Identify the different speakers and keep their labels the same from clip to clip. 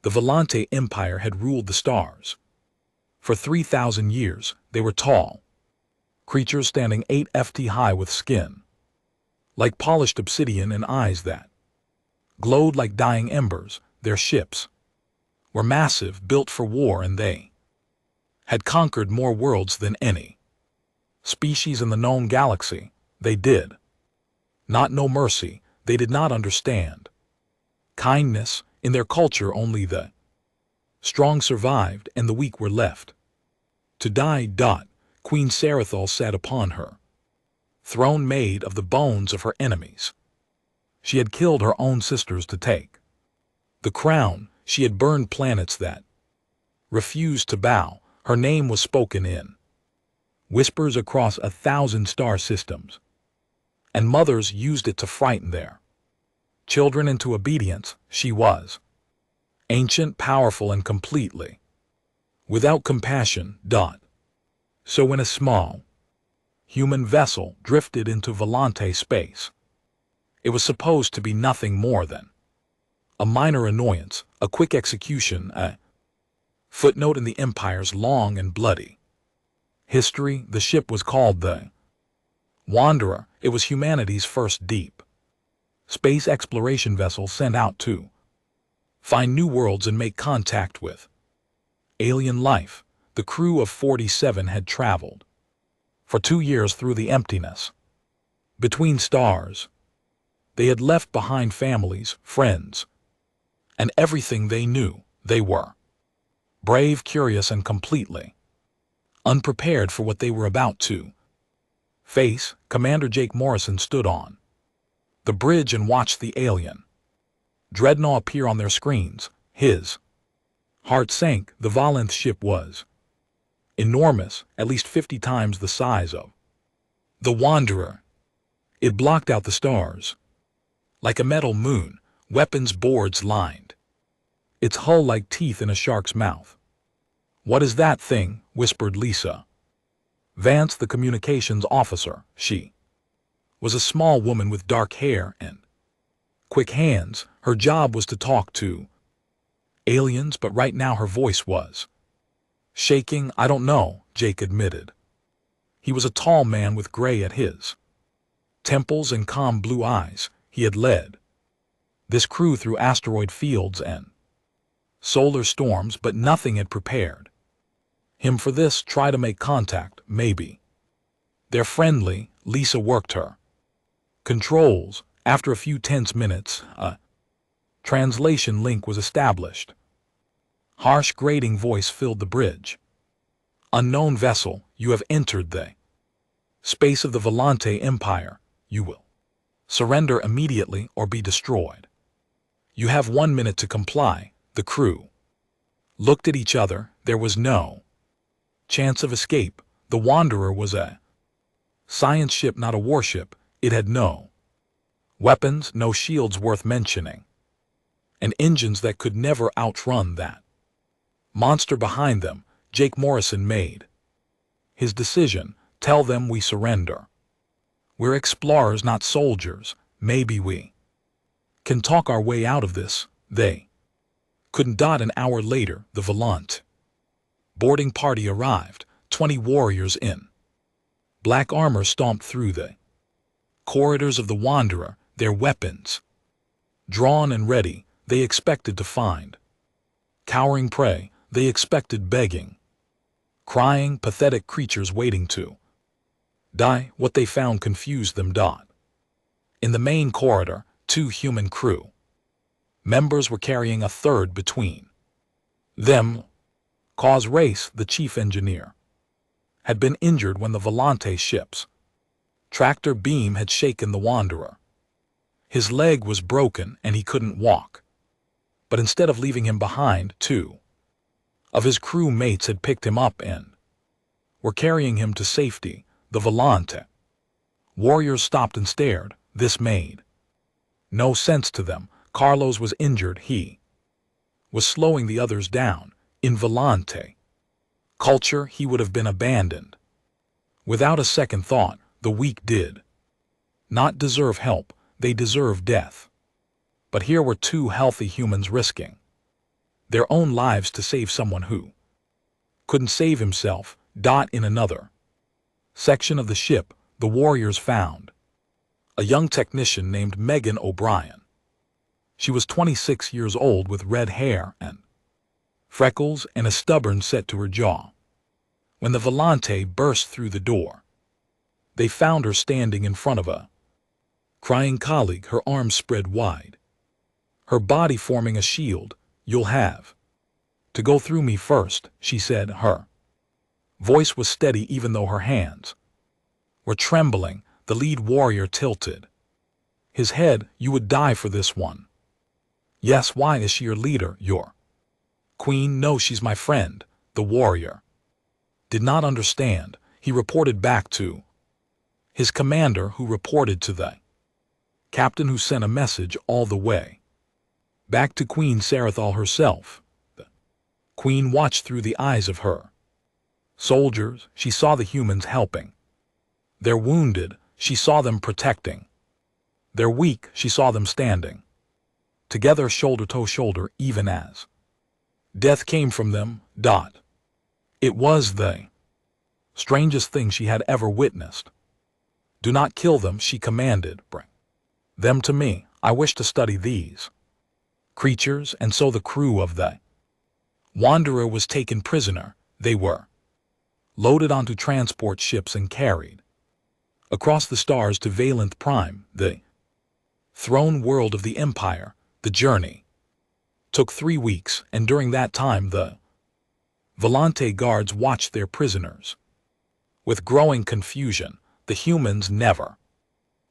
Speaker 1: The Volante Empire had ruled the stars. For 3,000 years, they were tall, creatures standing 8 feet high with skin like polished obsidian and eyes that glowed like dying embers. Their ships were massive, built for war, and they had conquered more worlds than any species in the known galaxy. They did not know mercy. They did not understand kindness. In their culture, only the strong survived and the weak were left to die. Queen Sarathol sat upon her throne made of the bones of her enemies. She had killed her own sisters to take the crown. She had burned planets that refused to bow. Her name was spoken in whispers across 1,000 star systems, and mothers used it to frighten their children into obedience. She was ancient, powerful, and completely without compassion. So when a small human vessel drifted into Volante space, it was supposed to be nothing more than a minor annoyance, a quick execution, a footnote in the Empire's long and bloody history. The ship was called the Wanderer. It was humanity's first deep space exploration vessel sent out to find new worlds and make contact with alien life. The crew of 47 had traveled for 2 years through the emptiness between stars. They had left behind families, friends, and everything they knew. They were brave, curious, and completely unprepared for what they were about to face. Commander Jake Morrison stood on the bridge and watched the alien dreadnought appear on their screens. His heart sank. The Volanth ship was enormous, at least 50 times the size of the Wanderer. It blocked out the stars like a metal moon, weapons boards lined its hull like teeth in a shark's mouth. "What is that thing?" whispered Lisa Vance, the communications officer. She was a small woman with dark hair and quick hands. Her job was to talk to aliens, but right now her voice was shaking. "I don't know," Jake admitted. He was a tall man with gray at his temples and calm blue eyes. He had led this crew through asteroid fields and solar storms, but nothing had prepared him for this. "Try to make contact, maybe they're friendly." Lisa worked her controls. After a few tense minutes, a translation link was established. Harsh, grating voice filled the bridge. "Unknown vessel, you have entered the space of the Volante Empire. You will surrender immediately or be destroyed. You have 1 minute to comply." The crew looked at each other. There was no chance of escape. The Wanderer was a science ship, not a warship. It had no weapons, no shields worth mentioning, and engines that could never outrun that monster behind them. Jake Morrison made his decision. "Tell them we surrender. We're explorers, not soldiers. Maybe we can talk our way out of this." They couldn't. An hour later, the Volant boarding party arrived. 20 warriors in black armor stomped through the corridors of the Wanderer, their weapons drawn and ready. They expected to find cowering prey. They expected begging, crying, pathetic creatures waiting to die. What they found confused them. In the main corridor, 2 human crew members were carrying a third between them. Cause Race, the chief engineer, had been injured when the Volante ship's tractor beam had shaken the Wanderer. His leg was broken and he couldn't walk. But instead of leaving him behind, 2 of his crew mates had picked him up and were carrying him to safety. The Volante warriors stopped and stared. This made no sense to them. Carlos was injured. He was slowing the others down. In Volante culture, he would have been abandoned. Without a second thought, the weak did not deserve help. They deserved death. But here were 2 healthy humans risking their own lives to save someone who couldn't save himself. In another section of the ship, the warriors found a young technician named Megan O'Brien. She was 26 years old with red hair and freckles and a stubborn set to her jaw. When the Volante burst through the door, they found her standing in front of a crying colleague, her arms spread wide, her body forming a shield. "You'll have to go through me first," she said. Her voice was steady even though her hands were trembling. The lead warrior tilted his head. "You would die for this one." "Yes, why is she your leader?" "Your queen." "No, she's my friend." The warrior did not understand. He reported back to his commander, who reported to the captain, who sent a message all the way back to Queen Sarathal herself. The queen watched through the eyes of her soldiers. She saw the humans helping their wounded. She saw them protecting their weak. She saw them standing together, shoulder to shoulder, even as death came from them. It was the strangest thing she had ever witnessed. "Do not kill them," she commanded. "Bring them to me. I wish to study these creatures." And so the crew of the Wanderer was taken prisoner. They were loaded onto transport ships and carried across the stars to Valenth Prime, the throne world of the Empire. The journey took 3 weeks, and during that time the Volante guards watched their prisoners with growing confusion. The humans never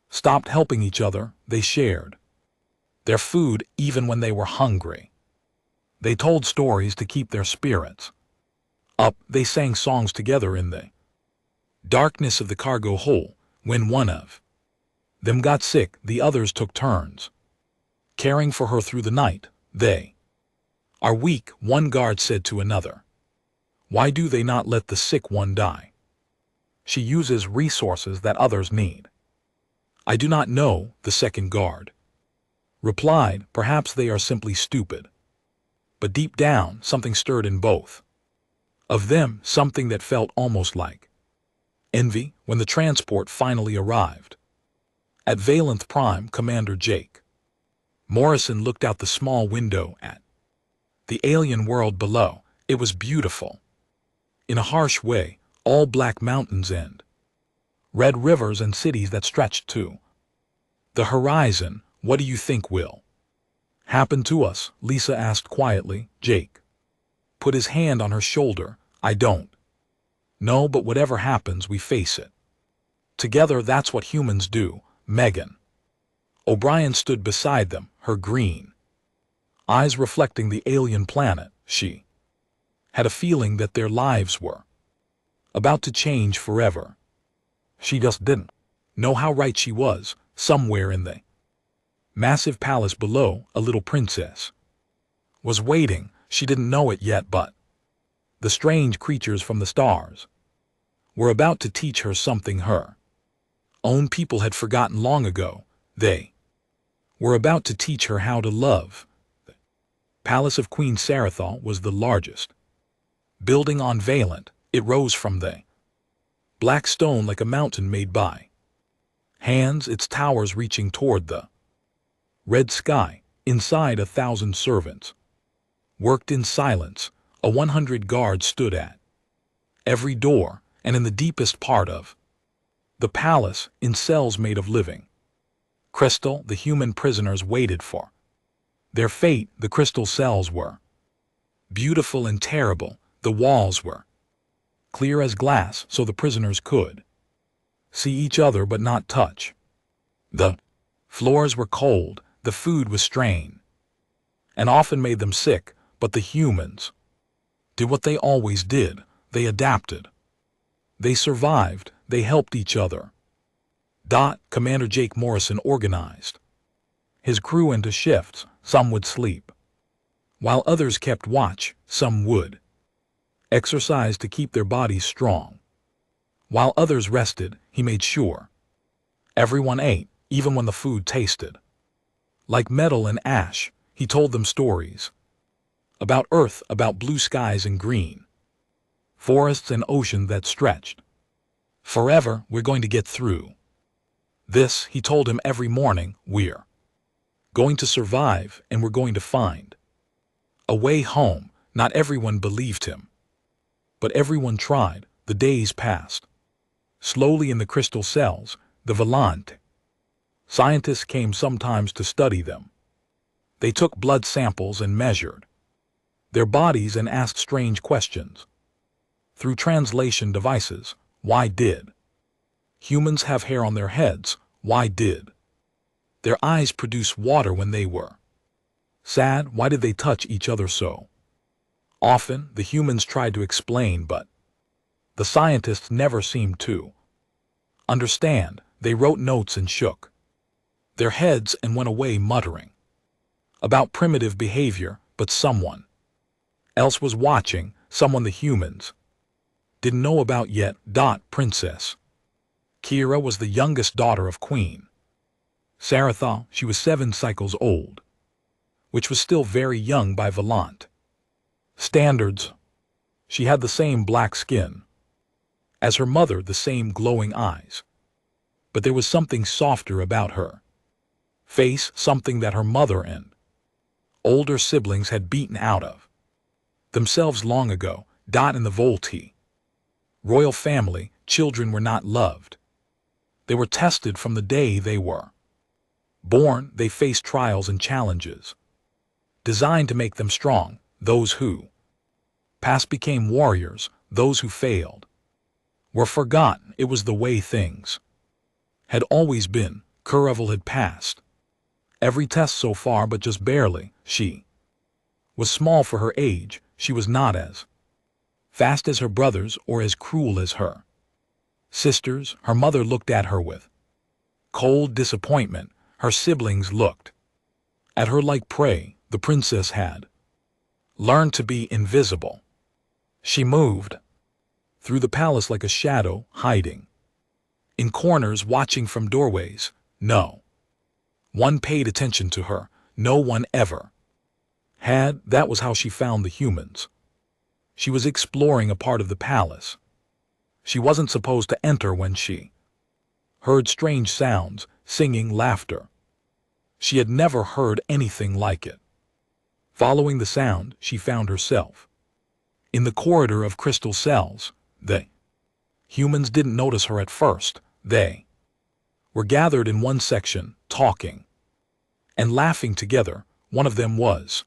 Speaker 1: stopped helping each other. They shared their food even when they were hungry. They told stories to keep their spirits up. They sang songs together in the darkness of the cargo hold. When one of them got sick, the others took turns caring for her through the night. "They are weak," one guard said to another. "Why do they not let the sick one die?" "She uses resources that others need." "I do not know," the second guard replied. "Perhaps they are simply stupid." But deep down, something stirred in both of them, something that felt almost like envy. When the transport finally arrived at Valenth Prime, Commander Jake Morrison looked out the small window at the alien world below. It was beautiful in a harsh way, all black mountains and red rivers and cities that stretched to the horizon. "What do you think will happen to us?" Lisa asked quietly. Jake put his hand on her shoulder. "I don't know, but whatever happens, we face it together. That's what humans do." Megan O'Brien stood beside them, her green eyes reflecting the alien planet. She had a feeling that their lives were about to change forever. She just didn't know how right she was. Somewhere in the massive palace below, a little princess was waiting. She didn't know it yet, but the strange creatures from the stars were about to teach her something her own people had forgotten long ago. They were about to teach her how to love. The palace of Queen Sarathal was the largest building on Valenth. It rose from the black stone like a mountain made by hands, its towers reaching toward the red sky. Inside, 1,000 servants worked in silence. 100 guards stood at every door, and in the deepest part of the palace, in cells made of living crystal, the human prisoners waited for their fate. The crystal cells were beautiful and terrible. The walls were clear as glass, so the prisoners could see each other but not touch. The floors were cold. The food was strange and often made them sick, but the humans did what they always did. They adapted. They survived. They helped each other. Commander Jake Morrison organized his crew into shifts. Some would sleep, while others kept watch. Some would exercise to keep their bodies strong, while others rested. He made sure everyone ate, even when the food tasted like metal and ash. He told them stories About Earth, about blue skies and green, forests and ocean that stretched. Forever, we're going to get through. This, he told him every morning, we're going to survive and we're going to find a way home. Not everyone believed him, but everyone tried. The days passed. Slowly in the crystal cells, the Volante. Scientists came sometimes to study them. They took blood samples and measured their bodies and asked strange questions. Through translation devices, why did humans have hair on their heads? Why did their eyes produce water when they were sad? Why did they touch each other so often? The humans tried to explain, but the scientists never seemed to understand. They wrote notes and shook their heads and went away muttering about primitive behavior, but someone else was watching, someone the humans didn't know about yet. Princess Kira was the youngest daughter of Queen Saratha. She was 7 cycles old, which was still very young by Volant standards. She had the same black skin as her mother, the same glowing eyes, but there was something softer about her face, something that her mother and older siblings had beaten out of themselves long ago. In the Volti royal family, children were not loved. They were tested from the day they were born. They faced trials and challenges designed to make them strong. Those who passed became warriors. Those who failed were forgotten. It was the way things had always been. Curavel had passed every test so far, but just barely. She was small for her age. She was not as fast as her brothers or as cruel as her sisters. Her mother looked at her with cold disappointment. Her siblings looked at her like prey. The princess had learned to be invisible. She moved through the palace like a shadow, hiding in corners, watching from doorways. No one paid attention to her. No one ever had. That was how she found the humans. She was exploring a part of the palace she wasn't supposed to enter when she heard strange sounds, singing, laughter. She had never heard anything like it. Following the sound, she found herself in the corridor of crystal cells. The humans didn't notice her at first. They were gathered in one section, talking and laughing together. One of them was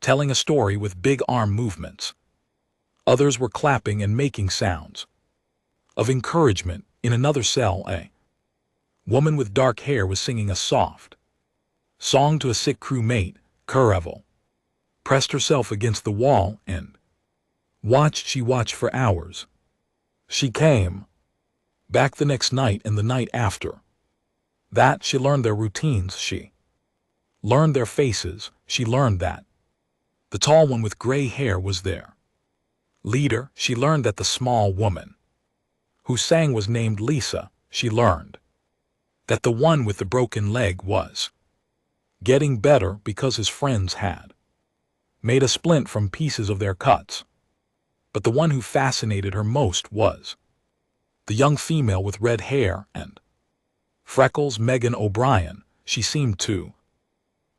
Speaker 1: telling a story with big arm movements. Others were clapping and making sounds of encouragement. In another cell, a woman with dark hair was singing a soft song to a sick crewmate. Curavel pressed herself against the wall and watched. She watched for hours. She came back the next night and the night after that. She learned their routines. She learned their faces. She learned that the tall one with gray hair was their leader. She learned that the small woman who sang was named Lisa. She learned that the one with the broken leg was getting better because his friends had made a splint from pieces of their cuts. But the one who fascinated her most was the young female with red hair and freckles, Megan O'Brien. She seemed to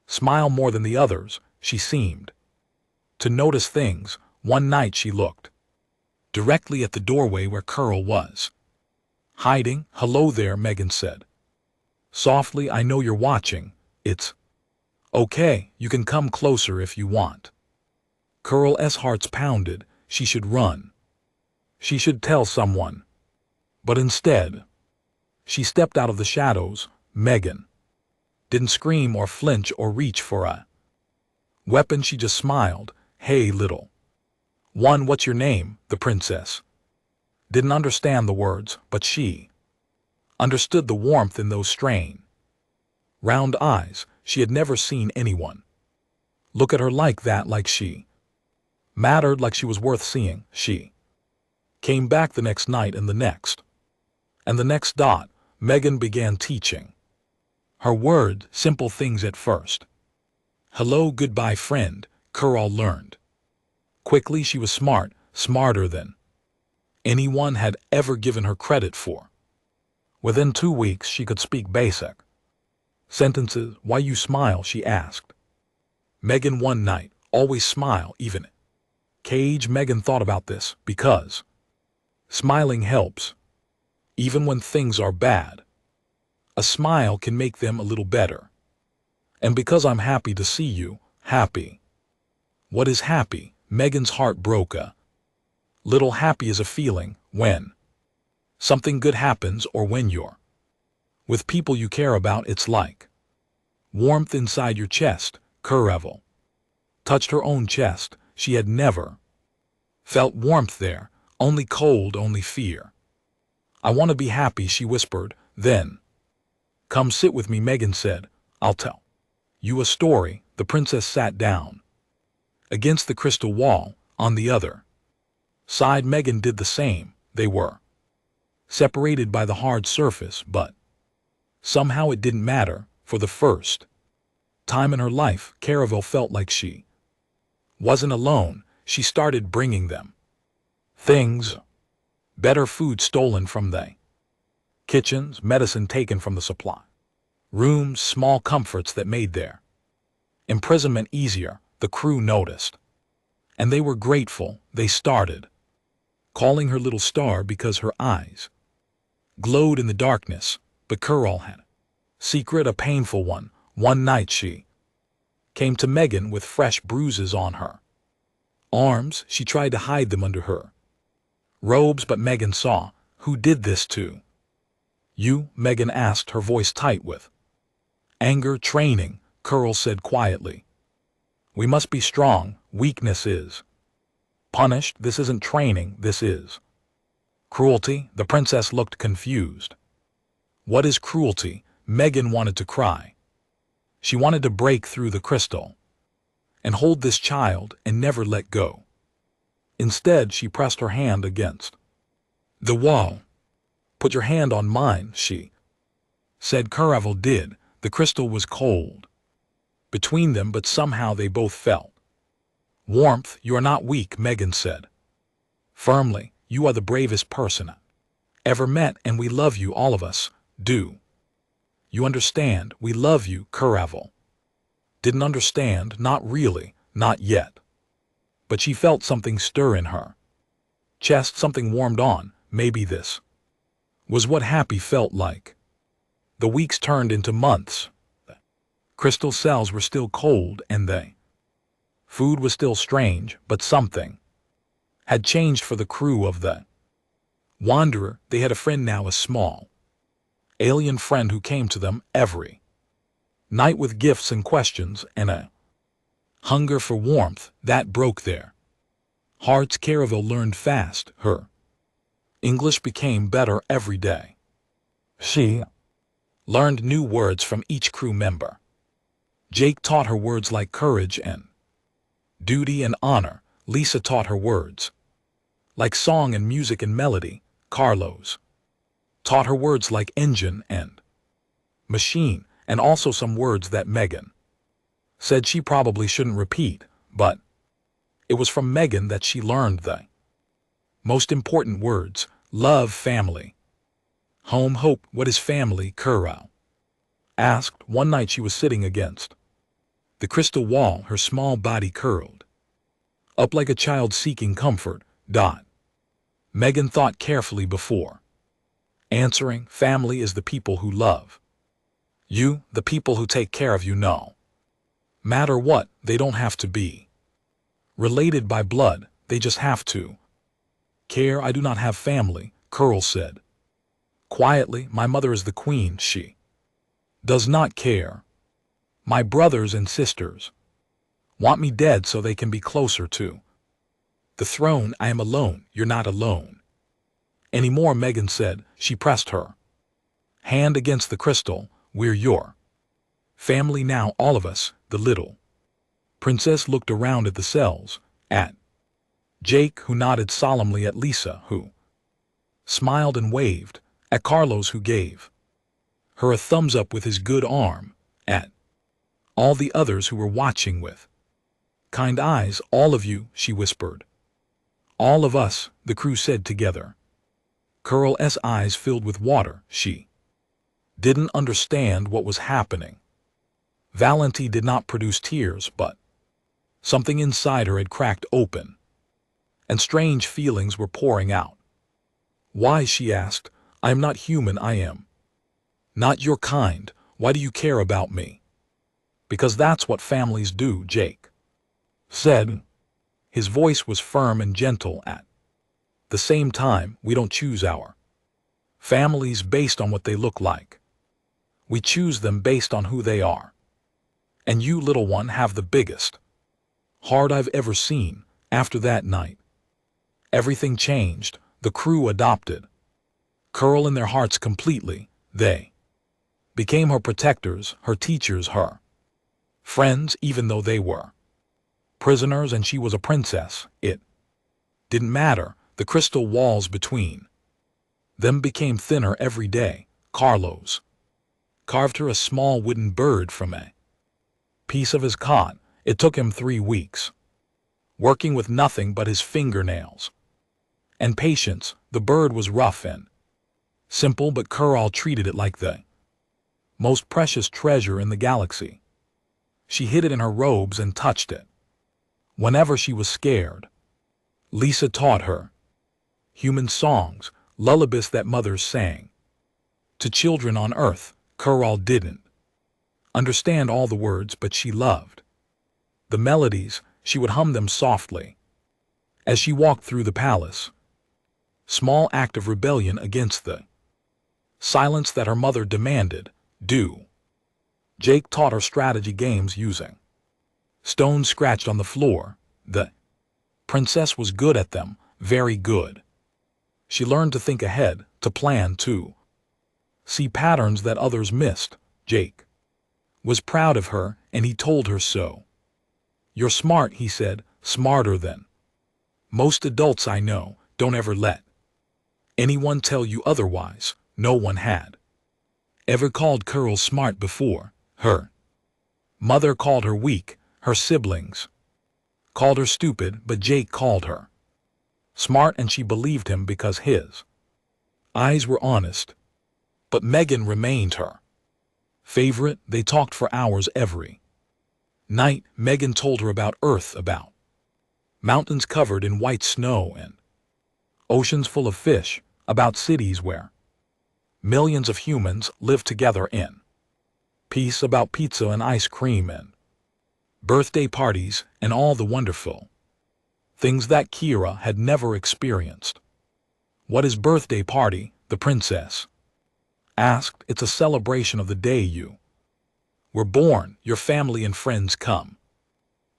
Speaker 1: smile more than the others. She seemed to notice things. One night she looked directly at the doorway where Curl was hiding. "Hello there," Megan said softly. "I know you're watching. It's okay. You can come closer if you want." Curl's heart pounded. She should run. She should tell someone. But instead, she stepped out of the shadows. Megan didn't scream or flinch or reach for a weapon. She just smiled. "Hey, little one, what's your name?" The princess didn't understand the words, but she understood the warmth in those strained, round eyes. She had never seen anyone look at her like that, like she mattered, like she was worth seeing. She came back the next night and the next. And the next. Megan began teaching her words, simple things at first. "Hello, goodbye, friend. Curl learned. Quickly, she was smart, smarter than anyone had ever given her credit for. Within 2 weeks, she could speak basic sentences. Why you smile? She asked Megan one night. Always smile, even Cage. Megan thought about this because smiling helps, even when things are bad. A smile can make them a little better. And because I'm happy to see you, happy. What is happy? Megan's heart broke a little. Happy is a feeling when something good happens or when you're with people you care about. It's like warmth inside your chest. Curl touched her own chest. She had never felt warmth there, only cold, only fear. I want to be happy, she whispered. Then, come sit with me, Megan said. I'll tell you a story. The princess sat down against the crystal wall. On the other side, Megan did the same. They were separated by the hard surface, but somehow it didn't matter. For the first time in her life, Caravel felt like she wasn't alone. She started bringing them things, better food stolen from the kitchens, medicine taken from the supply rooms, small comforts that made their imprisonment easier. The crew noticed, and they were grateful. They started calling her Little Star because her eyes glowed in the darkness. But Curl had a secret, a painful one. One night she came to Megan with fresh bruises on her arms. She tried to hide them under her robes, but Megan saw. Who did this to you? Megan asked, her voice tight with anger. Training, Curl said quietly. We must be strong. Weakness is punished. This isn't training, this is cruelty. The princess looked confused. What is cruelty? Megan wanted to cry. She wanted to break through the crystal and hold this child and never let go. Instead, she pressed her hand against the wall. Put your hand on mine, she said. Caravel did. The crystal was cold between them, but somehow they both felt warmth. You are not weak, Megan said firmly. You are the bravest person I ever met, and we love you, all of us do. You understand? We love you. Caravel didn't understand, not really, not yet. But she felt something stir in her chest, something warmed on. Maybe this was what happy felt like. The weeks turned into months. The crystal cells were still cold, and the food was still strange, but something had changed for the crew of the Wanderer. They had a friend now, a small alien friend who came to them every night with gifts and questions and a hunger for warmth that broke their hearts. Caravel learned fast. Her English became better every day. She learned new words from each crew member. Jake taught her words like courage and duty and honor. Lisa taught her words like song and music and melody. Carlos taught her words like engine and machine, and also some words that Megan said she probably shouldn't repeat, but it was from Megan that she learned the most important words: love, family, home, hope. What is family? Curl asked. One night she was sitting against the crystal wall, her small body curled up like a child seeking comfort. Megan thought carefully before answering. Family is the people who love you, the people who take care of you. No matter what, they don't have to be related by blood, they just have to care. I do not have family, Curl said quietly. My mother is the queen. She does not care. My brothers and sisters want me dead so they can be closer to the throne. I am alone. You're not alone anymore, Megan said. She pressed her hand against the crystal. We're your family now, all of us. The little princess looked around at the cells, at Jake, who nodded solemnly, at Lisa, who smiled and waved, at Carlos, who gave her a thumbs up with his good arm, at all the others who were watching with Kind eyes, all of you, she whispered. All of us, the crew said together. Curl's eyes filled with water. She didn't understand what was happening. Valenti did not produce tears, but something inside her had cracked open, and strange feelings were pouring out. Why, she asked, I am not human, I am not your kind. Why do you care about me? Because that's what families do, Jake said. His voice was firm and gentle. At the same time, we don't choose our families based on what they look like. We choose them based on who they are. And you, little one, have the biggest heart I've ever seen. After that night, everything changed. The crew adopted Curl in their hearts completely. They became her protectors, her teachers, her friends, even though they were prisoners and she was a princess. It didn't matter. The crystal walls between them became thinner every day. Carlos carved her a small wooden bird from a piece of his cot. It took him 3 weeks, working with nothing but his fingernails and patience. The bird was rough and simple, but Curl treated it like the most precious treasure in the galaxy. She hid it in her robes and touched it whenever she was scared. Lisa taught her human songs, lullabies that mothers sang to children on Earth. Curl didn't understand all the words, but she loved the melodies. She would hum them softly as she walked through the palace. Small act of rebellion against the silence that her mother demanded. Do. Jake taught her strategy games using stones scratched on the floor. The princess was good at them, very good. She learned to think ahead, to plan, to see patterns that others missed. Jake was proud of her, and he told her so. You're smart, he said, smarter than most adults I know. Don't ever let anyone tell you otherwise. No one had ever called Curl smart before. Her mother called her weak, her siblings called her stupid, but Jake called her smart, and she believed him because his eyes were honest. But Megan remained her favorite. They talked for hours every night. Megan told her about Earth, about mountains covered in white snow and oceans full of fish, about cities where millions of humans live together in peace, about pizza and ice cream and birthday parties and all the wonderful things that Kira had never experienced. What is birthday party? The princess asked. It's a celebration of the day you were born. Your family and friends come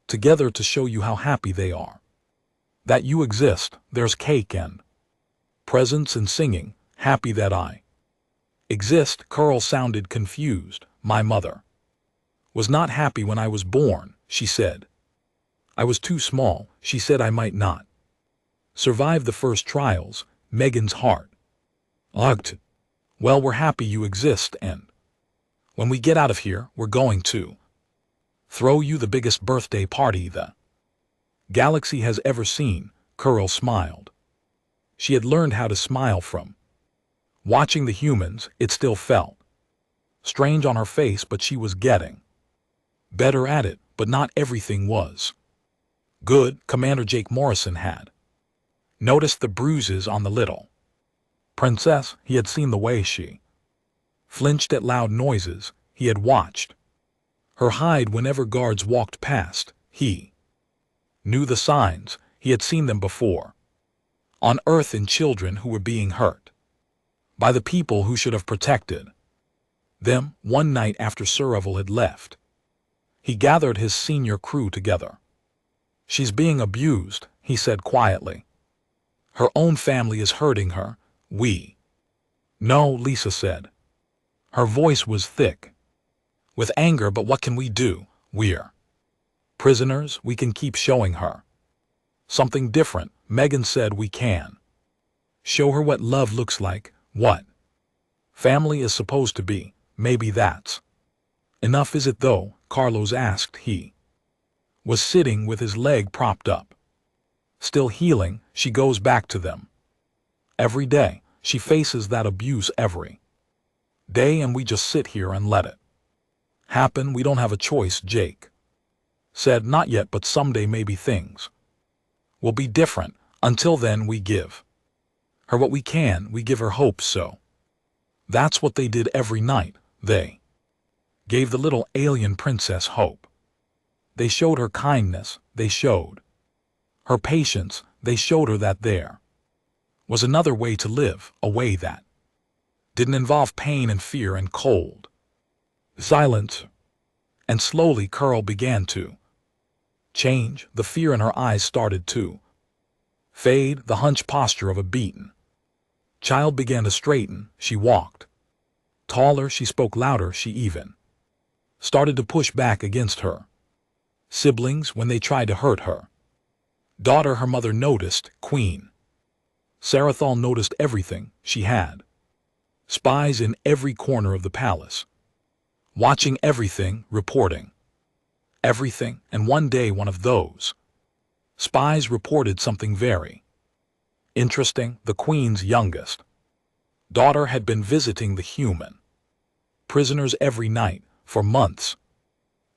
Speaker 1: together to show you how happy they are that you exist. There's cake and presents and singing. Happy that I exist. Curl sounded confused. My mother was not happy when I was born, she said. I was too small. She said I might not survive the first trials. Megan's heart auged. Well, we're happy you exist, and when we get out of here, we're going to throw you the biggest birthday party the galaxy has ever seen. Curl smiled. She had learned how to smile from watching the humans. It still felt strange on her face, but she was getting better at it. But not everything was good. Commander Jake Morrison had noticed the bruises on the little princess. He had seen the way she flinched at loud noises. He had watched her hide whenever guards walked past. He knew the signs. He had seen them before on Earth in children who were being hurt by the people who should have protected them. One night after Survival had left, he gathered his senior crew together. She's being abused, he said quietly. Her own family is hurting her. We know, Lisa said. Her voice was thick with anger. But what can we do? We're prisoners. We can keep showing her something different. Megan said we can show her what love looks like, what family is supposed to be. Maybe that's enough. Is it though? Carlos asked. He was sitting with his leg propped up. Still healing, she goes back to them. Every day, she faces that abuse every day, and we just sit here and let it happen. We don't have a choice, Jake said. Not yet, but someday maybe things will be different. Until then, we give her what we can. We give her hope. So that's what they did every night. They gave the little alien princess hope. They showed her kindness. They showed her patience. They showed her that there was another way to live, a way that didn't involve pain and fear and cold silence. And slowly Carl began to change. The fear in her eyes started to fade. The hunched posture of a beaten child began to straighten. She walked taller. She spoke louder. She even started to push back against her siblings when they tried to hurt her daughter. Her mother noticed. Queen Sarathal noticed everything. She had spies in every corner of the palace, watching everything, reporting everything. And one day one of those spies reported something very interesting. The queen's youngest daughter had been visiting the human prisoners every night for months.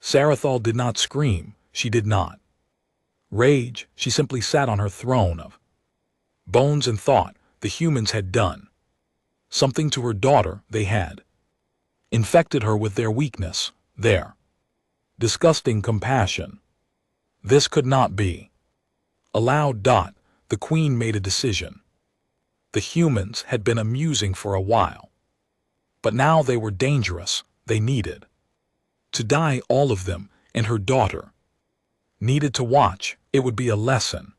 Speaker 1: Sarathal did not scream. She did not rage. She simply sat on her throne of bones and thought. The humans had done something to her daughter. They had infected her with their weakness, their disgusting compassion. This could not be allowed. The queen made a decision. The humans had been amusing for a while, but now they were dangerous. They needed to die, all of them, and her daughter needed to watch. It would be a lesson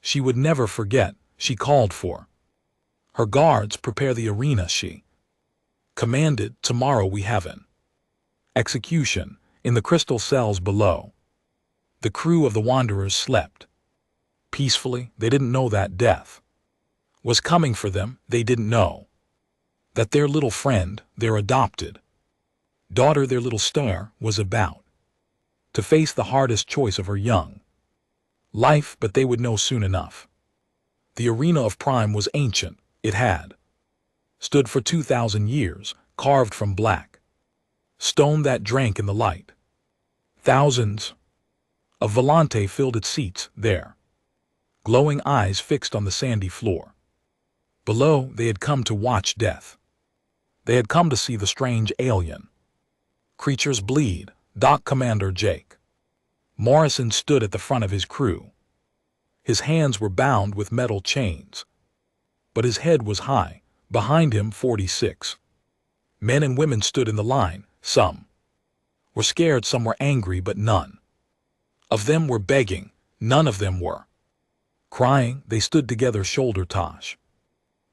Speaker 1: she would never forget. She called for her guards. Prepare the arena, she commanded. Tomorrow we have an execution in the crystal cells below. The crew of the Wanderers slept peacefully. They didn't know that death was coming for them. They didn't know that their little friend, their adopted daughter, their little star, was about to face the hardest choice of her young life. But they would know soon enough. The arena of Prime was ancient. It had stood for 2,000 years, carved from black stone that drank in the light. Thousands of Volante filled its seats, their glowing eyes fixed on the sandy floor. Below, they had come to watch death. They had come to see the strange alien creatures bleed. Commander Jake Morrison stood at the front of his crew. His hands were bound with metal chains, but his head was high. Behind him, 46 men and women stood in the line. Some were scared, some were angry, but none of them were begging. None of them were crying. They stood together, shoulder to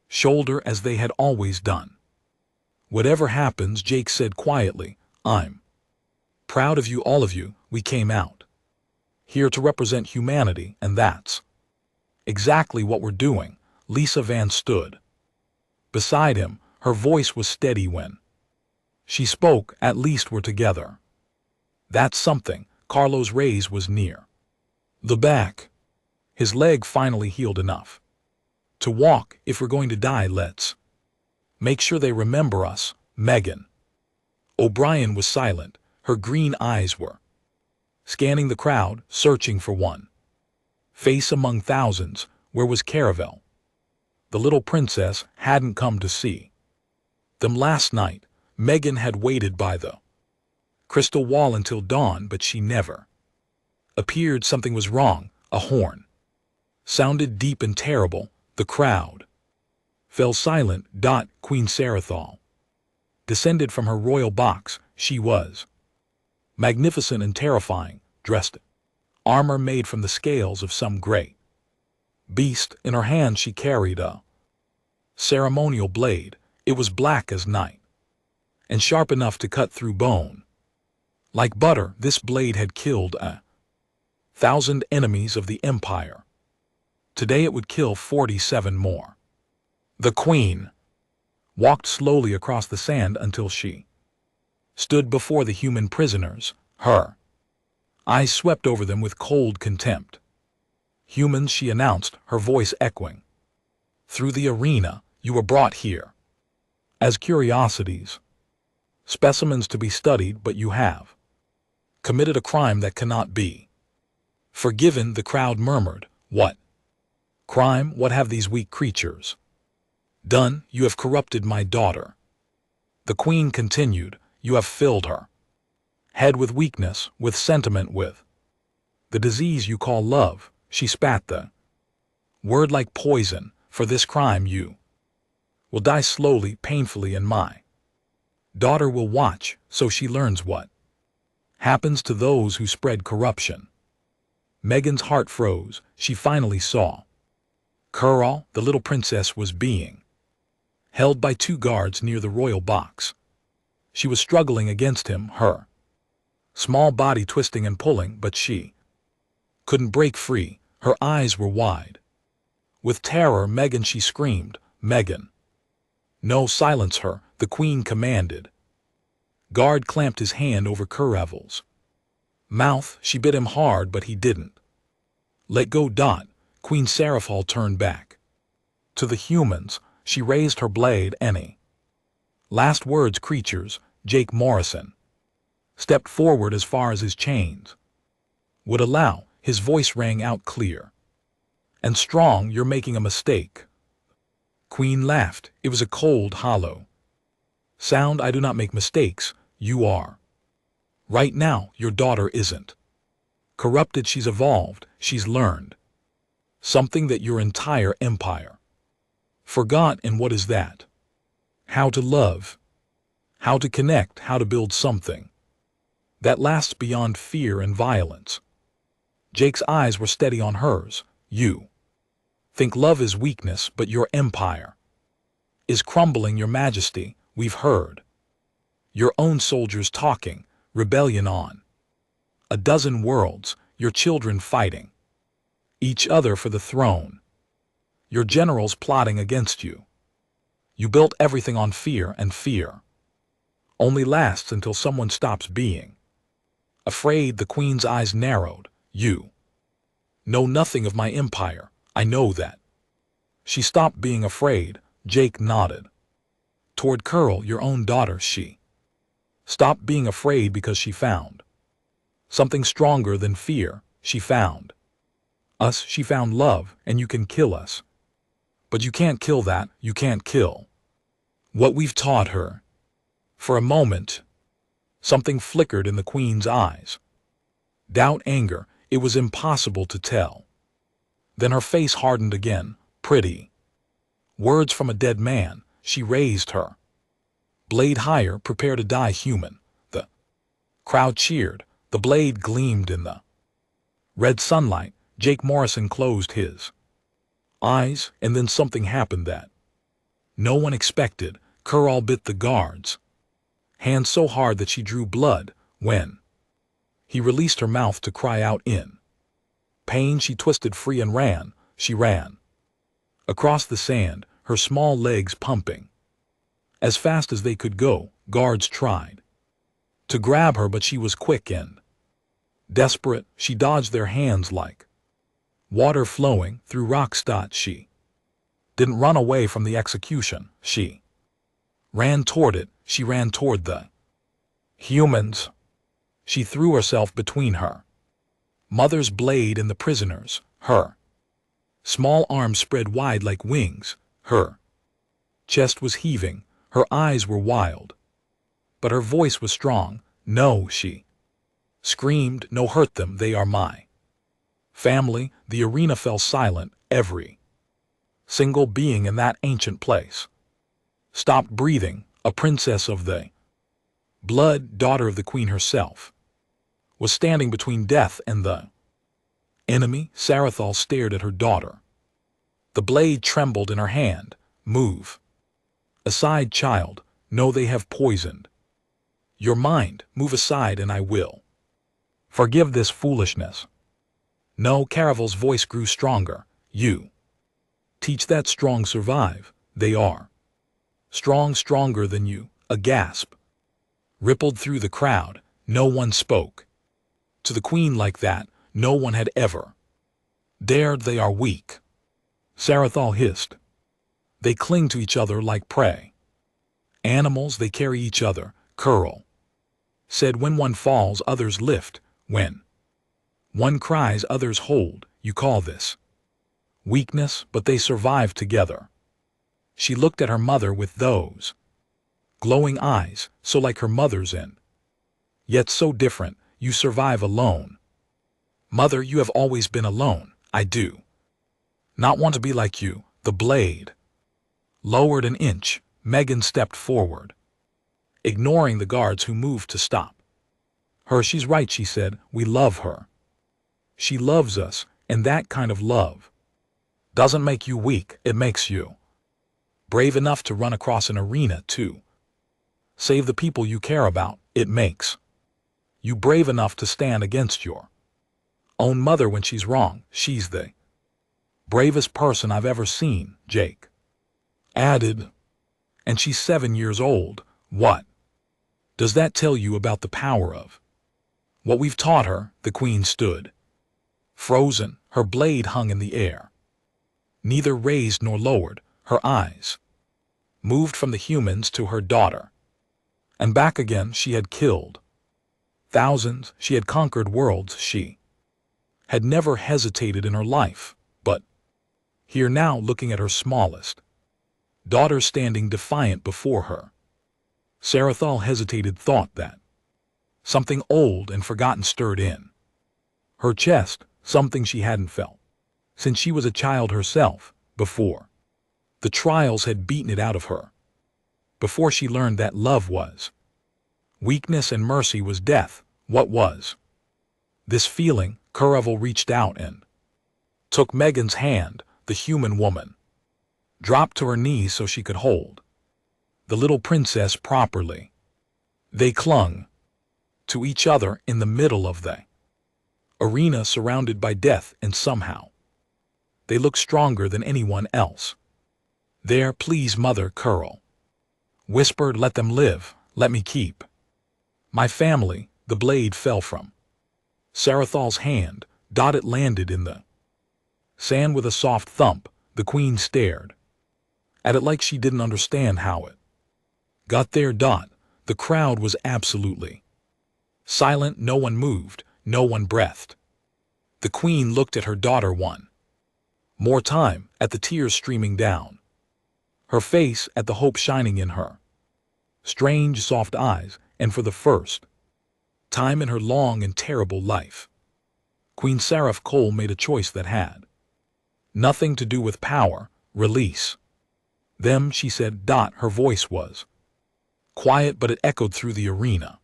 Speaker 1: shoulder, as they had always done. Whatever happens, Jake said quietly, I'm proud of you, all of you. We came out here to represent humanity, and that's exactly what we're doing. Lisa Van stood beside him. Her voice was steady when she spoke. At least we're together. That's something. Carlos Reyes was near the back. His leg finally healed enough to walk. If we're going to die, let's make sure they remember us. Megan O'Brien was silent. Her green eyes were scanning the crowd, searching for one face among thousands. Where was Caravel? The little princess hadn't come to see them last night. Megan had waited by the crystal wall until dawn, but she never appeared. Something was wrong. A horn sounded deep and terrible. The crowd fell silent. Queen Sarathal descended from her royal box. She was magnificent and terrifying, dressed in armor made from the scales of some great beast. In her hand she carried a ceremonial blade. It was black as night and sharp enough to cut through bone. Like butter, this blade had killed 1,000 enemies of the Empire. Today it would kill 47 more. The queen walked slowly across the sand until she stood before the human prisoners. Her Eyes swept over them with cold contempt. Humans, she announced, her voice echoing. Through the arena, you were brought here. As curiosities. Specimens to be studied, but you have committed a crime that cannot be forgiven, the crowd murmured. What crime? What have these weak creatures done? You have corrupted my daughter. The queen continued. You have filled her head with weakness, with sentiment, with the disease you call love. She spat the word like poison. For this crime you will die slowly, painfully, and my daughter will watch, so she learns what happens to those who spread corruption. Megan's heart froze. She finally saw Curl, the little princess, was being held by two guards near the royal box. She was struggling against him, her small body twisting and pulling, but she couldn't break free. Her eyes were wide with terror. Megan, she screamed. Megan! No, silence her, the queen commanded. Guard clamped his hand over Caravel's mouth. She bit him hard, but he didn't let go. Queen Seraphal turned back to the humans. She raised her blade. Any last words, creatures? Jake Morrison stepped forward as far as his chains would allow. His voice rang out clear and strong. You're making a mistake. Queen laughed. It was a cold, hollow sound. I do not make mistakes. You are. Right now, your daughter isn't corrupted. She's evolved. She's learned something that your entire empire forgot. And what is that? How to love, how to connect, how to build something that lasts beyond fear and violence. Jake's eyes were steady on hers. You think love is weakness, but your empire is crumbling. Your Majesty, we've heard your own soldiers talking, rebellion on a dozen worlds, your children fighting each other for the throne, your generals plotting against you. You built everything on fear, and fear only lasts until someone stops being afraid. The queen's eyes narrowed. You know nothing of my empire. I know that. She stopped being afraid. Jake nodded toward Curl. Your own daughter, she stopped being afraid because she found something stronger than fear. She found us. She found love. And you can kill us, but you can't kill that. You can't kill what we've taught her. For a moment, something flickered in the queen's eyes. Doubt, anger. It was impossible to tell. Then her face hardened again. Pretty words from a dead man. She raised her blade higher. Prepare to die, human. The crowd cheered. The blade gleamed in the red sunlight. Jake Morrison closed his eyes, and then something happened that no one expected. Curl bit the guard's hand so hard that she drew blood. When he released her mouth to cry out in pain, she twisted free and ran. She ran across the sand, her small legs pumping as fast as they could go. Guards tried to grab her, but she was quick and desperate. She dodged their hands like water flowing through rocks. She didn't run away from the execution. She ran toward it. She ran toward the humans. She threw herself between her mother's blade and the prisoners. Her small arms spread wide like wings. Her chest was heaving. Her eyes were wild, but her voice was strong. No, she screamed. No, hurt them. They are my family. The arena fell silent. Every single being in that ancient place stopped breathing. A princess of the blood, daughter of the queen herself, was standing between death and the enemy. Sarathal stared at her daughter. The blade trembled in her hand. Move aside, child. No, they have poisoned your mind. Move aside and I will forgive this foolishness. No, Caravel's voice grew stronger. You teach that strong survive. They are strong, stronger than you. A gasp rippled through the crowd. No one spoke. To the queen like that, no one had ever dared. They are weak, Sarathal hissed. They cling to each other like prey. Animals, they carry each other, Curl said. When one falls, others lift. When one cries, others hold. You call this weakness, but they survive together. She looked at her mother with those glowing eyes, so like her mother's and yet so different. You survive alone. Mother, you have always been alone. I do not want to be like you. The blade lowered an inch. Megan stepped forward, ignoring the guards who moved to stop her. She's right, she said. We love her. She loves us, and that kind of love doesn't make you weak. It makes you brave enough to run across an arena to save the people you care about. It makes you brave enough to stand against your own mother when she's wrong. She's the bravest person I've ever seen, Jake added. And she's 7 years old. What does that tell you about the power of what we've taught her? The queen stood frozen. Her blade hung in the air, neither raised nor lowered. Her eyes moved from the humans to her daughter and back again. She had killed thousands. She had conquered worlds. She had never hesitated in her life. But here now, looking at her smallest daughter standing defiant before her, Sarathal hesitated, thought that something old and forgotten stirred in her chest, something she hadn't felt since she was a child herself, before the trials had beaten it out of her, before she learned that love was weakness and mercy was death. What was this feeling? Caravel reached out and took Megan's hand. The human woman dropped to her knees so she could hold the little princess properly. They clung to each other in the middle of the arena, surrounded by death, and somehow they looked stronger than anyone else there. Please, mother, Curl whispered. Let them live. Let me keep my family. The blade fell from Sarathal's hand. It landed in the sand with a soft thump. The queen stared at it like she didn't understand how it got there. The crowd was absolutely silent. No one moved. No one breathed. The queen looked at her daughter one more time, at the tears streaming down her face, at the hope shining in her strange, soft eyes, and for the first time in her long and terrible life, Queen Seraph Cole made a choice that had nothing to do with power. Release them, she said. Her voice was quiet, but it echoed through the arena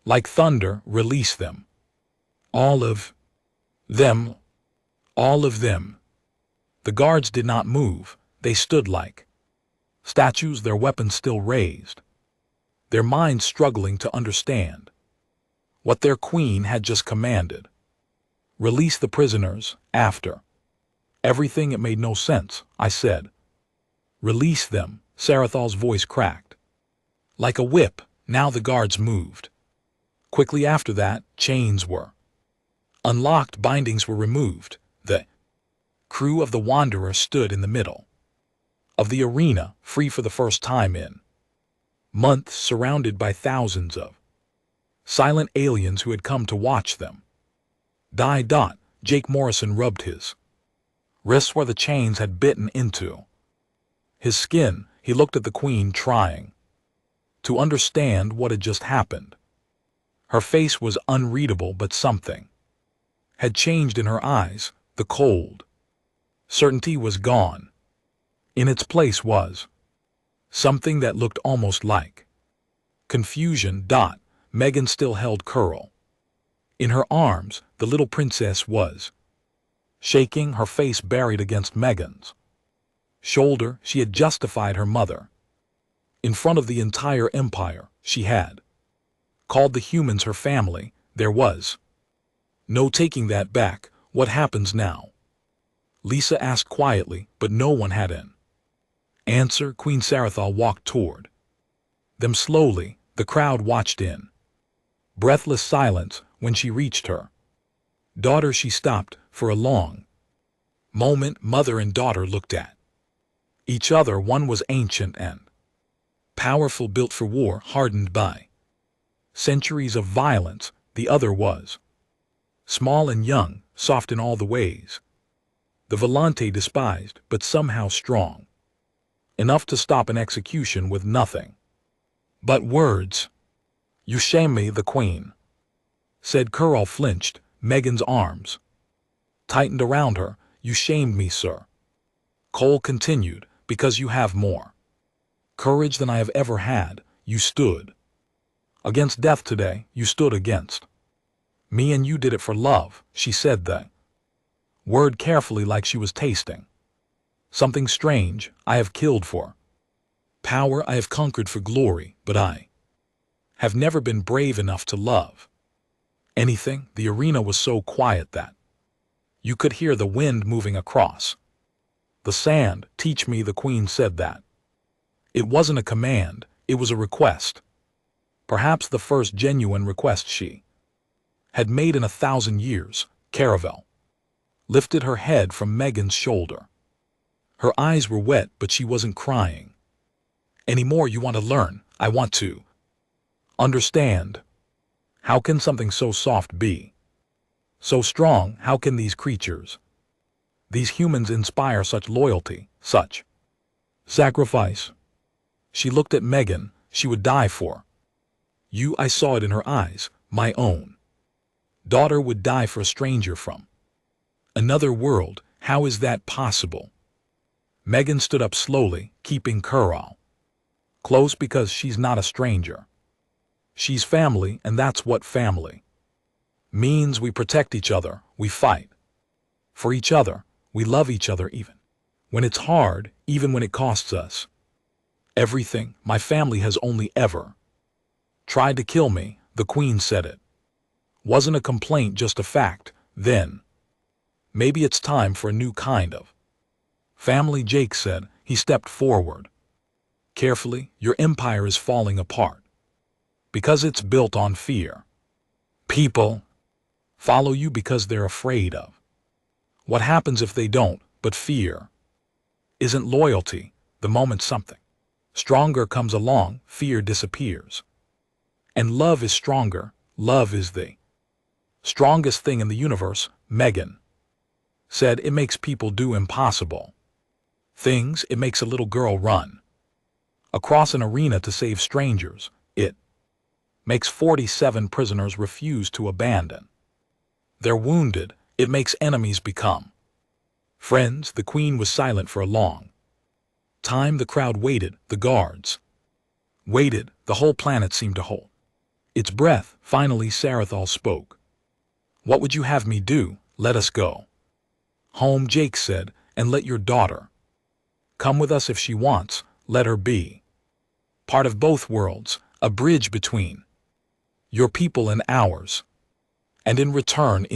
Speaker 1: like thunder. Release them. All of them. All of them. The guards did not move. They stood like statues, their weapons still raised, their minds struggling to understand what their queen had just commanded. Release the prisoners. After everything, it made no sense. I said, release them. Sarathal's voice cracked like a whip. Now the guards moved quickly. After that, chains were unlocked, bindings were removed. The crew of the Wanderer stood in the middle of the arena, free for the first time in months, surrounded by thousands of silent aliens who had come to watch them die. Jake Morrison rubbed his wrists where the chains had bitten into his skin. He looked at the queen, trying to understand what had just happened. Her face was unreadable, but something had changed in her eyes. The cold certainty was gone. In its place was something that looked almost like confusion. Megan still held Curl in her arms. The little princess was shaking, her face buried against Megan's shoulder. She had justified her mother in front of the entire empire. She had called the humans her family. There was no taking that back. What happens now? Lisa asked quietly, but no one had an answer. Queen Sarathal walked toward them slowly. The crowd watched in breathless silence. when she reached her daughter, she stopped for a long moment. Mother and daughter looked at each other. One was ancient and powerful, built for war, hardened by centuries of violence. The other was small and young, soft in all the ways the Volante despised, but somehow strong enough to stop an execution with nothing but words. "You shame me," the Queen said. Curl flinched. Megan's arms tightened around her. "You shamed me, sir," Cole continued, "because you have more courage than I have ever had. You stood against death today. You stood against me, and you did it for love." She said the word carefully, like she was tasting something strange. "I have killed for power. I have conquered for glory, but I have never been brave enough to love anything." The arena was so quiet that you could hear the wind moving across the sand. "Teach me," the Queen said. That it wasn't a command, it was a request. Perhaps the first genuine request she had made in 1,000 years. Caravel lifted her head from Megan's shoulder. Her eyes were wet, but she wasn't crying anymore. "You want to learn. I want to understand. How can something so soft be so strong? How can these creatures, these humans, inspire such loyalty, such sacrifice?" She looked at Megan. "She would die for you." I saw it in her eyes. "My own daughter would die for a stranger from another world. How is that possible?" Megan stood up slowly, keeping Curl close, "Because she's not a stranger. She's family, and that's what family means. We protect each other. We fight for each other. We love each other even when it's hard, even when it costs us everything. My family has only ever tried to kill me." The Queen said. It wasn't a complaint, just a fact. "Then maybe it's time for a new kind of family," Jake said. He stepped forward carefully. "Your empire is falling apart because it's built on fear. People follow you because they're afraid of what happens if they don't. But fear isn't loyalty. The moment something stronger comes along, fear disappears. And love is stronger. Love is the strongest thing in the universe." Megan said. "It makes people do impossible things. It makes a little girl run across an arena to save strangers. It makes 47 prisoners refuse to abandon their wounded. It makes enemies become friends." The Queen was silent for a long time. The crowd waited. The guards waited. The whole planet seemed to hold its breath. Finally, Sarathal spoke. "What would you have me do?" "Let us go home," Jake said, "and let your daughter come with us if she wants. Let her be part of both worlds, a bridge between your people and ours. And in return,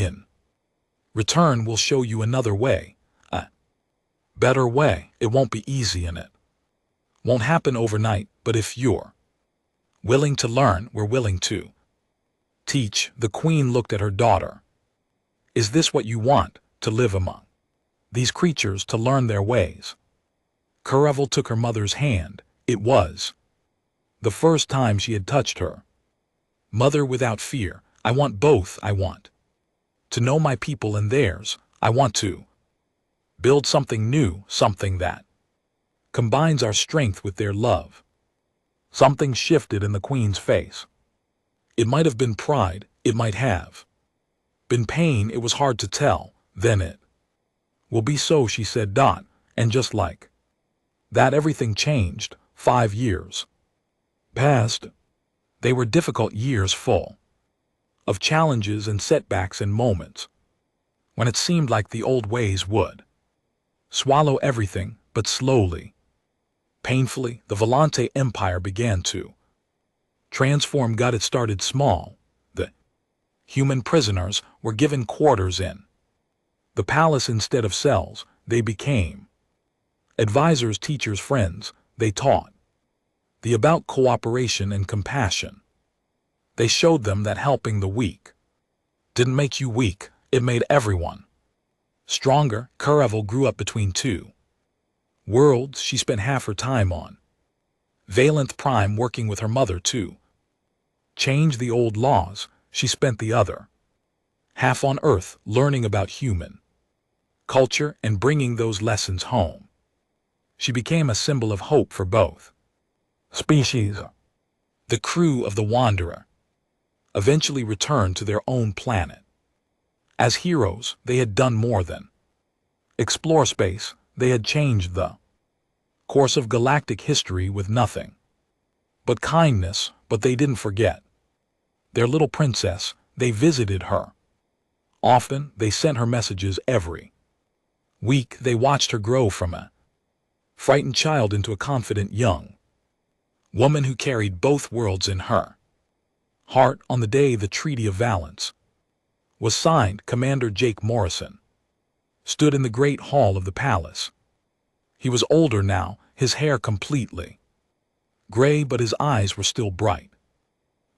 Speaker 1: we'll show you another way, a better way. It won't be easy, and it won't happen overnight, but if you're willing to learn, we're willing to teach." The Queen looked at her daughter. "Is this what you want, to live among these creatures, to learn their ways?" Caravel took her mother's hand. It was the first time she had touched her mother without fear. "I want both. I want to know my people and theirs. I want to build something new, something that combines our strength with their love." Something shifted in the Queen's face. It might have been pride. It might have been pain. It was hard to tell. "Then it will be so," she said. And just like that, everything changed. 5 years passed. They were difficult years, full of challenges and setbacks and moments when it seemed like the old ways would swallow everything. But slowly, painfully, the Volante Empire began to transform. It started small. The human prisoners were given quarters in the palace instead of cells. They became advisors, teachers, friends. They taught about cooperation and compassion. They showed them that helping the weak didn't make you weak, it made everyone stronger. Caravel grew up between two worlds she spent half her time on. Valenth Prime working with her mother to change the old laws, she spent the other half on Earth learning about human culture and bringing those lessons home. She became a symbol of hope for both species. The crew of the Wanderer eventually returned to their own planet. As heroes, they had done more than explore space. They had changed the course of galactic history with nothing but kindness, but they didn't forget their little princess. They visited her often, they sent her messages every week. They watched her grow from a frightened child into a confident young woman who carried both worlds in her heart. On the day the Treaty of Valence was signed, Commander Jake Morrison stood in the great hall of the palace. He was older now, his hair completely gray, but his eyes were still bright.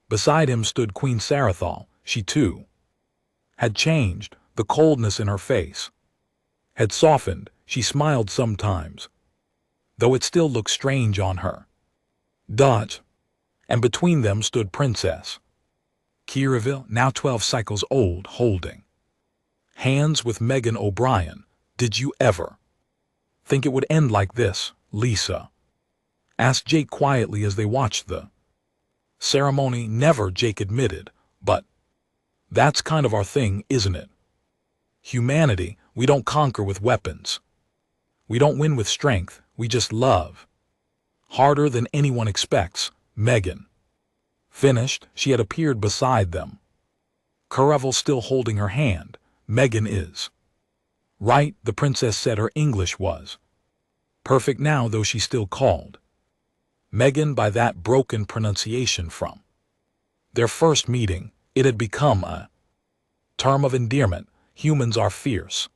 Speaker 1: Beside him stood Queen Sarathal. She too had changed. The coldness in her face had softened. She smiled sometimes, though it still looked strange on her. And between them stood Princess Kiriville, now 12 cycles old, holding hands with Megan O'Brien. Did you ever think it would end like this, Lisa? Asked Jake quietly as they watched the ceremony. Never, Jake admitted, but that's kind of our thing, isn't it? Humanity, we don't conquer with weapons. We don't win with strength, we just love harder than anyone expects. Megan finished. She had appeared beside them, Caravel still holding her hand. Megan is right, the princess said. Her English was perfect now, though she still called Megan by that broken pronunciation from their first meeting. It had become a term of endearment. Humans are fierce,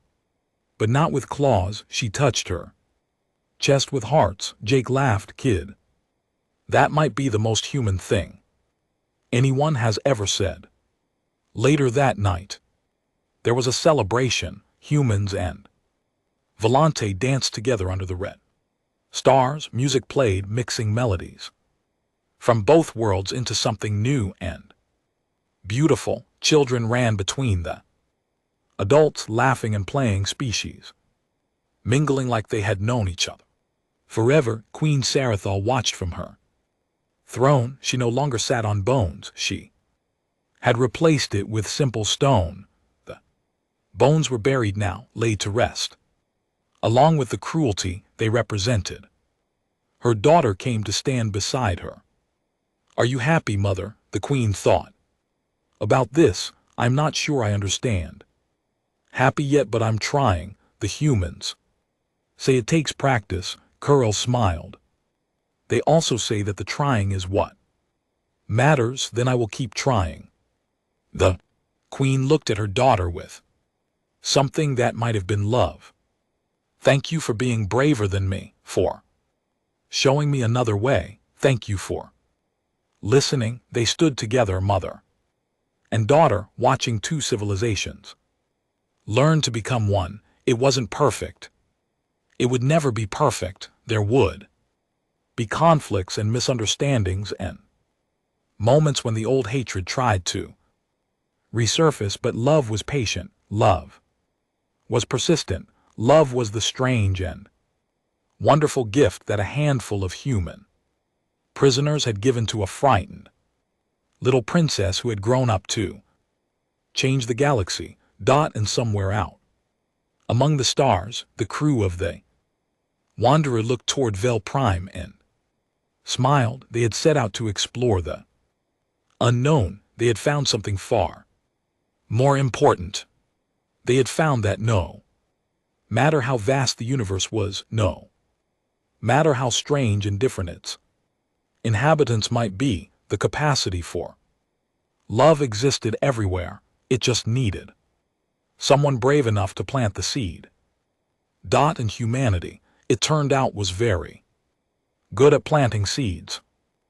Speaker 1: but not with claws. She touched her chest with hearts. Jake laughed. Kid, that might be the most human thing anyone has ever said. Later that night, there was a celebration. Humans and Volante danced together under the red stars. Music played, mixing melodies from both worlds into something new and beautiful. Children ran between the adults, laughing and playing, species mingling like they had known each other forever. Queen Sarathal watched from her throne. She no longer sat on bones. She had replaced it with simple stone. The bones were buried now, laid to rest, along with the cruelty they represented. Her daughter came to stand beside her. Are you happy, mother? The queen thought. About this, I'm not sure I understand. Happy yet, but I'm trying. The humans say it takes practice. Curl smiled. They also say that the trying is what matters. Then I will keep trying. The queen looked at her daughter with something that might have been love. Thank you for being braver than me, for showing me another way. Thank you for listening. They stood together, mother and daughter, watching two civilizations learn to become one. It wasn't perfect. It would never be perfect. There would be conflicts and misunderstandings and moments when the old hatred tried to resurface, but love was patient. Love was persistent. Love was the strange and wonderful gift that a handful of human prisoners had given to a frightened little princess who had grown up to change the galaxy. And somewhere out among the stars, the crew of the Wanderer looked toward Vel Prime and smiled. They had set out to explore the unknown. They had found something far more important. They had found that no matter how vast the universe was, no matter how strange and different its inhabitants might be, the capacity for love existed everywhere. It just needed someone brave enough to plant the seed. And humanity, it turned out, was very good at planting seeds.